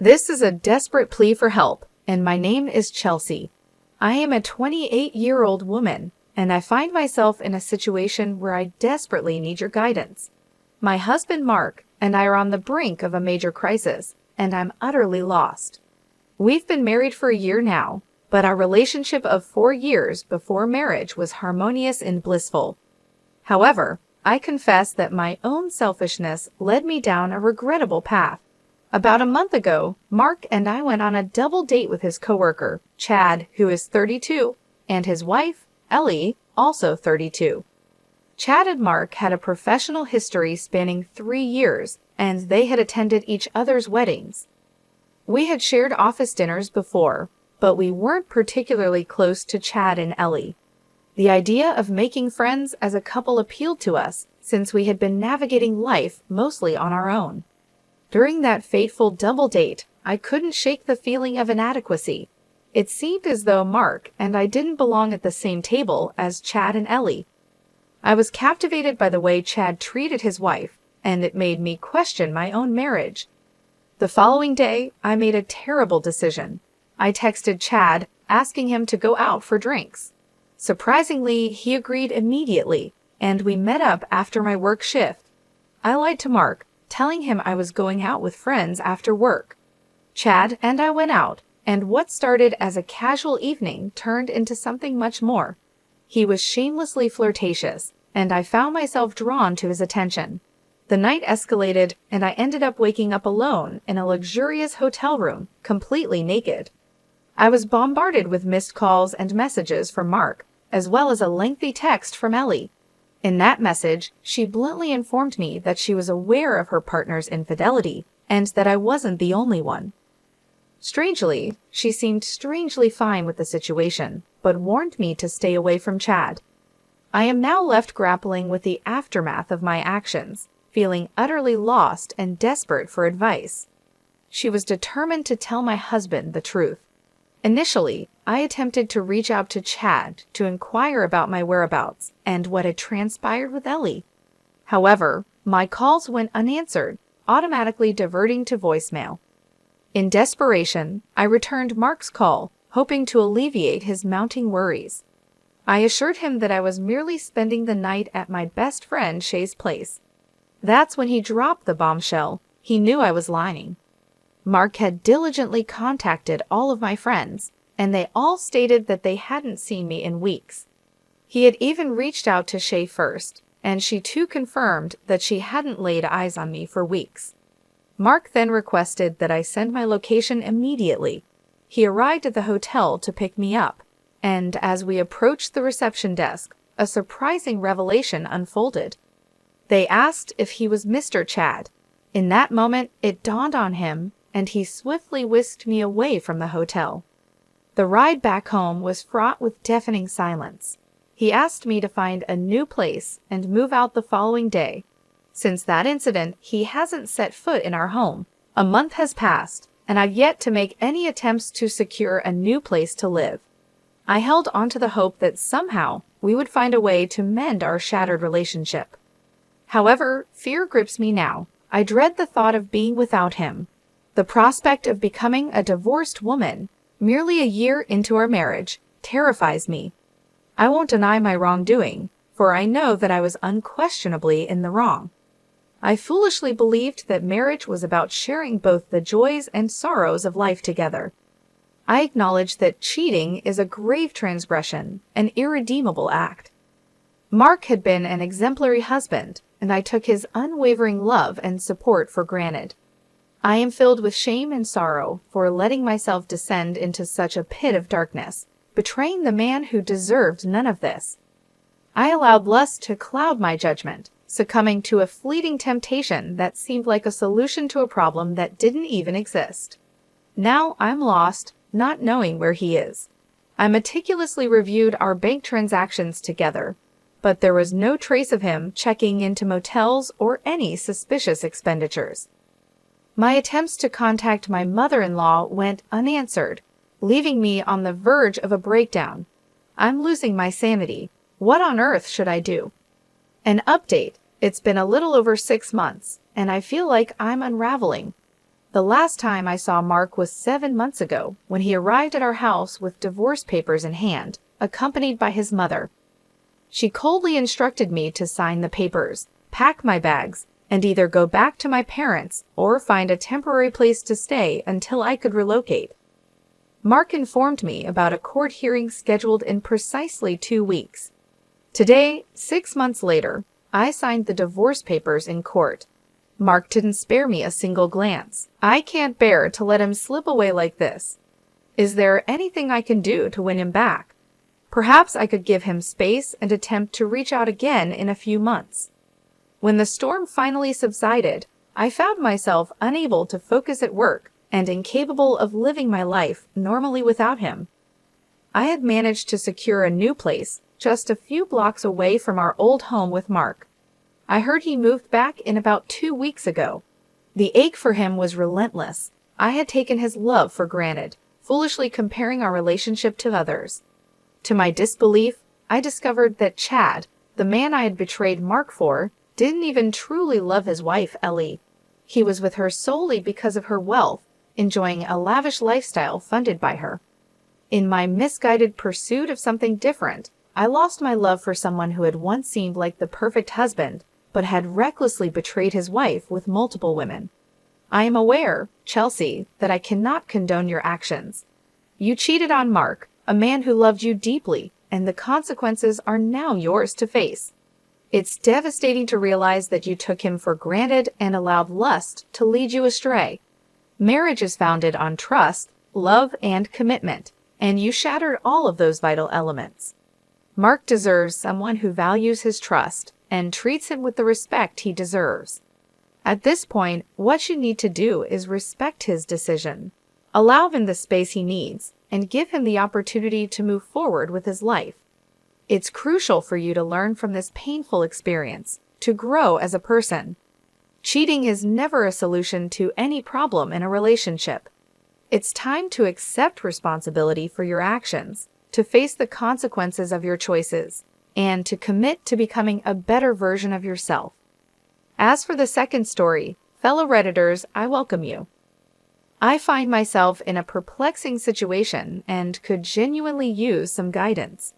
This is a desperate plea for help, and my name is Chelsea. I am a 28-year-old woman, and I find myself in a situation where I desperately need your guidance. My husband Mark and I are on the brink of a major crisis, and I'm utterly lost. We've been married for a year now, but our relationship of 4 years before marriage was harmonious and blissful. However, I confess that my own selfishness led me down a regrettable path. About a month ago, Mark and I went on a double date with his coworker, Chad, who is 32, and his wife, Ellie, also 32. Chad and Mark had a professional history spanning 3 years, and they had attended each other's weddings. We had shared office dinners before, but we weren't particularly close to Chad and Ellie. The idea of making friends as a couple appealed to us, since we had been navigating life mostly on our own. During that fateful double date, I couldn't shake the feeling of inadequacy. It seemed as though Mark and I didn't belong at the same table as Chad and Ellie. I was captivated by the way Chad treated his wife, and it made me question my own marriage. The following day, I made a terrible decision. I texted Chad, asking him to go out for drinks. Surprisingly, he agreed immediately, and we met up after my work shift. I lied to Mark, telling him I was going out with friends after work. Chad and I went out, and what started as a casual evening turned into something much more. He was shamelessly flirtatious, and I found myself drawn to his attention. The night escalated, and I ended up waking up alone in a luxurious hotel room, completely naked. I was bombarded with missed calls and messages from Mark, as well as a lengthy text from Ellie. In that message, she bluntly informed me that she was aware of her partner's infidelity, and that I wasn't the only one. Strangely, she seemed strangely fine with the situation, but warned me to stay away from Chad. I am now left grappling with the aftermath of my actions, feeling utterly lost and desperate for advice. She was determined to tell my husband the truth. Initially, I attempted to reach out to Chad to inquire about my whereabouts and what had transpired with Ellie. However, my calls went unanswered, automatically diverting to voicemail. In desperation, I returned Mark's call, hoping to alleviate his mounting worries. I assured him that I was merely spending the night at my best friend Shay's place. That's when he dropped the bombshell. He knew I was lying. Mark had diligently contacted all of my friends, and they all stated that they hadn't seen me in weeks. He had even reached out to Shay first, and she too confirmed that she hadn't laid eyes on me for weeks. Mark then requested that I send my location immediately. He arrived at the hotel to pick me up, and as we approached the reception desk, a surprising revelation unfolded. They asked if he was Mr. Chad. In that moment, it dawned on him, and he swiftly whisked me away from the hotel. The ride back home was fraught with deafening silence. He asked me to find a new place and move out the following day. Since that incident, he hasn't set foot in our home. A month has passed, and I've yet to make any attempts to secure a new place to live. I held onto the hope that somehow we would find a way to mend our shattered relationship. However, fear grips me now. I dread the thought of being without him. The prospect of becoming a divorced woman, merely a year into our marriage, terrifies me. I won't deny my wrongdoing, for I know that I was unquestionably in the wrong. I foolishly believed that marriage was about sharing both the joys and sorrows of life together. I acknowledge that cheating is a grave transgression, an irredeemable act. Mark had been an exemplary husband, and I took his unwavering love and support for granted. I am filled with shame and sorrow for letting myself descend into such a pit of darkness, betraying the man who deserved none of this. I allowed lust to cloud my judgment, succumbing to a fleeting temptation that seemed like a solution to a problem that didn't even exist. Now I'm lost, not knowing where he is. I meticulously reviewed our bank transactions together, but there was no trace of him checking into motels or any suspicious expenditures. My attempts to contact my mother-in-law went unanswered, leaving me on the verge of a breakdown. I'm losing my sanity. What on earth should I do? An update. It's been a little over 6 months, and I feel like I'm unraveling. The last time I saw Mark was 7 months ago when he arrived at our house with divorce papers in hand, accompanied by his mother. She coldly instructed me to sign the papers, pack my bags, and either go back to my parents or find a temporary place to stay until I could relocate. Mark informed me about a court hearing scheduled in precisely 2 weeks. Today, 6 months later, I signed the divorce papers in court. Mark didn't spare me a single glance. I can't bear to let him slip away like this. Is there anything I can do to win him back? Perhaps I could give him space and attempt to reach out again in a few months. When the storm finally subsided, I found myself unable to focus at work and incapable of living my life normally without him. I had managed to secure a new place just a few blocks away from our old home with Mark. I heard he moved back in about 2 weeks ago. The ache for him was relentless. I had taken his love for granted, foolishly comparing our relationship to others. To my disbelief, I discovered that Chad, the man I had betrayed Mark for, didn't even truly love his wife, Ellie. He was with her solely because of her wealth, enjoying a lavish lifestyle funded by her. In my misguided pursuit of something different, I lost my love for someone who had once seemed like the perfect husband, but had recklessly betrayed his wife with multiple women. I am aware, Chelsea, that I cannot condone your actions. You cheated on Mark, a man who loved you deeply, and the consequences are now yours to face. It's devastating to realize that you took him for granted and allowed lust to lead you astray. Marriage is founded on trust, love, and commitment, and you shattered all of those vital elements. Mark deserves someone who values his trust and treats him with the respect he deserves. At this point, what you need to do is respect his decision. Allow him the space he needs, and give him the opportunity to move forward with his life. It's crucial for you to learn from this painful experience, to grow as a person. Cheating is never a solution to any problem in a relationship. It's time to accept responsibility for your actions, to face the consequences of your choices, and to commit to becoming a better version of yourself. As for the second story, fellow Redditors, I welcome you. I find myself in a perplexing situation and could genuinely use some guidance.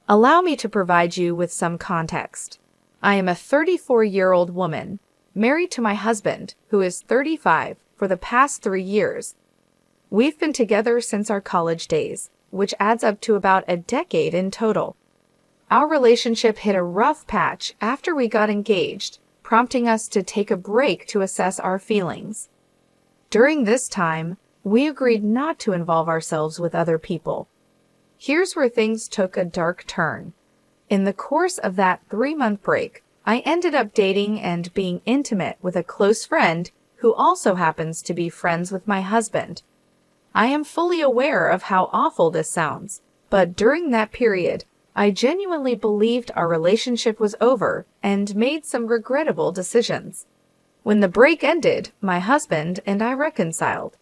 Allow me to provide you with some context. I am a 34-year-old woman, married to my husband, who is 35, for the past 3 years. We've been together since our college days, which adds up to about a decade in total. Our relationship hit a rough patch after we got engaged, prompting us to take a break to assess our feelings. During this time, we agreed not to involve ourselves with other people. Here's where things took a dark turn. In the course of that 3-month break, I ended up dating and being intimate with a close friend who also happens to be friends with my husband. I am fully aware of how awful this sounds, but during that period, I genuinely believed our relationship was over and made some regrettable decisions. When the break ended, my husband and I reconciled.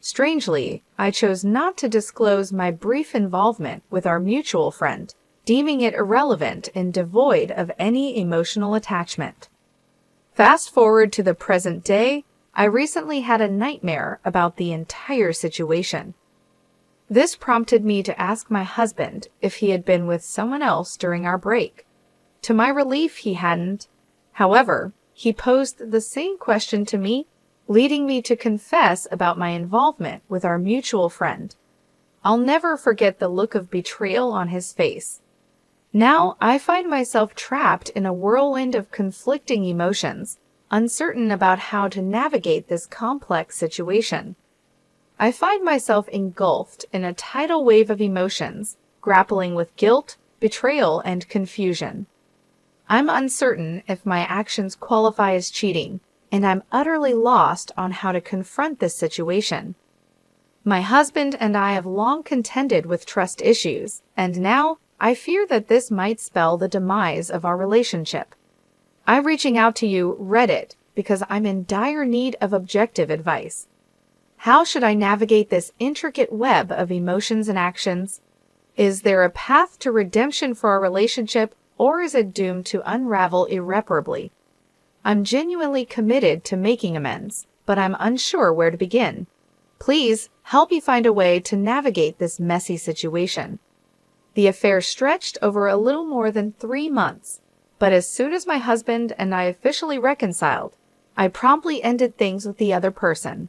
Strangely, I chose not to disclose my brief involvement with our mutual friend, deeming it irrelevant and devoid of any emotional attachment. Fast forward to the present day, I recently had a nightmare about the entire situation. This prompted me to ask my husband if he had been with someone else during our break. To my relief, he hadn't. However, he posed the same question to me, leading me to confess about my involvement with our mutual friend. I'll never forget the look of betrayal on his face. Now I find myself trapped in a whirlwind of conflicting emotions, uncertain about how to navigate this complex situation. I find myself engulfed in a tidal wave of emotions, grappling with guilt, betrayal, and confusion. I'm uncertain if my actions qualify as cheating, and I'm utterly lost on how to confront this situation. My husband and I have long contended with trust issues, and now I fear that this might spell the demise of our relationship. I'm reaching out to you, Reddit, because I'm in dire need of objective advice. How should I navigate this intricate web of emotions and actions? Is there a path to redemption for our relationship, or is it doomed to unravel irreparably? I'm genuinely committed to making amends, but I'm unsure where to begin. Please help me find a way to navigate this messy situation. The affair stretched over a little more than 3 months, but as soon as my husband and I officially reconciled, I promptly ended things with the other person.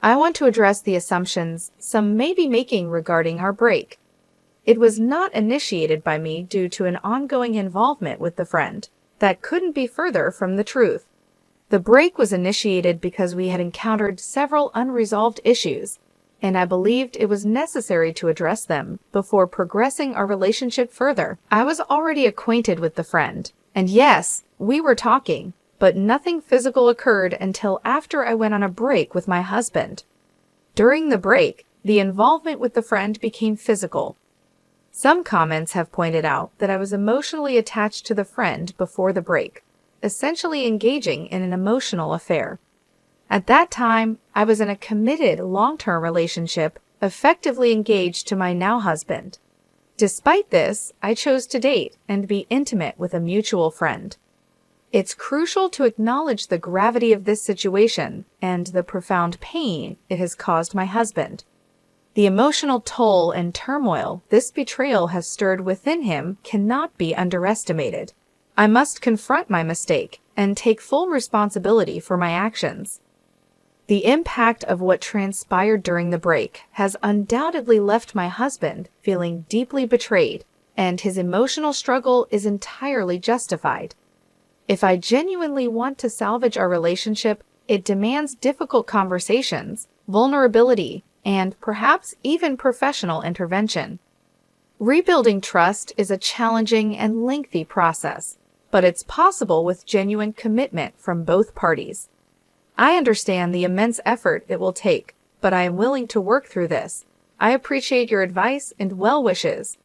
I want to address the assumptions some may be making regarding our break. It was not initiated by me due to an ongoing involvement with the friend. That couldn't be further from the truth. The break was initiated because we had encountered several unresolved issues, and I believed it was necessary to address them before progressing our relationship further. I was already acquainted with the friend, and yes, we were talking, but nothing physical occurred until after I went on a break with my husband. During the break, the involvement with the friend became physical. Some comments have pointed out that I was emotionally attached to the friend before the break, essentially engaging in an emotional affair. At that time, I was in a committed long-term relationship, effectively engaged to my now husband. Despite this, I chose to date and be intimate with a mutual friend. It's crucial to acknowledge the gravity of this situation and the profound pain it has caused my husband. The emotional toll and turmoil this betrayal has stirred within him cannot be underestimated. I must confront my mistake and take full responsibility for my actions. The impact of what transpired during the break has undoubtedly left my husband feeling deeply betrayed, and his emotional struggle is entirely justified. If I genuinely want to salvage our relationship, it demands difficult conversations, vulnerability, and perhaps even professional intervention. Rebuilding trust is a challenging and lengthy process, but it's possible with genuine commitment from both parties. I understand the immense effort it will take, but I am willing to work through this. I appreciate your advice and well wishes.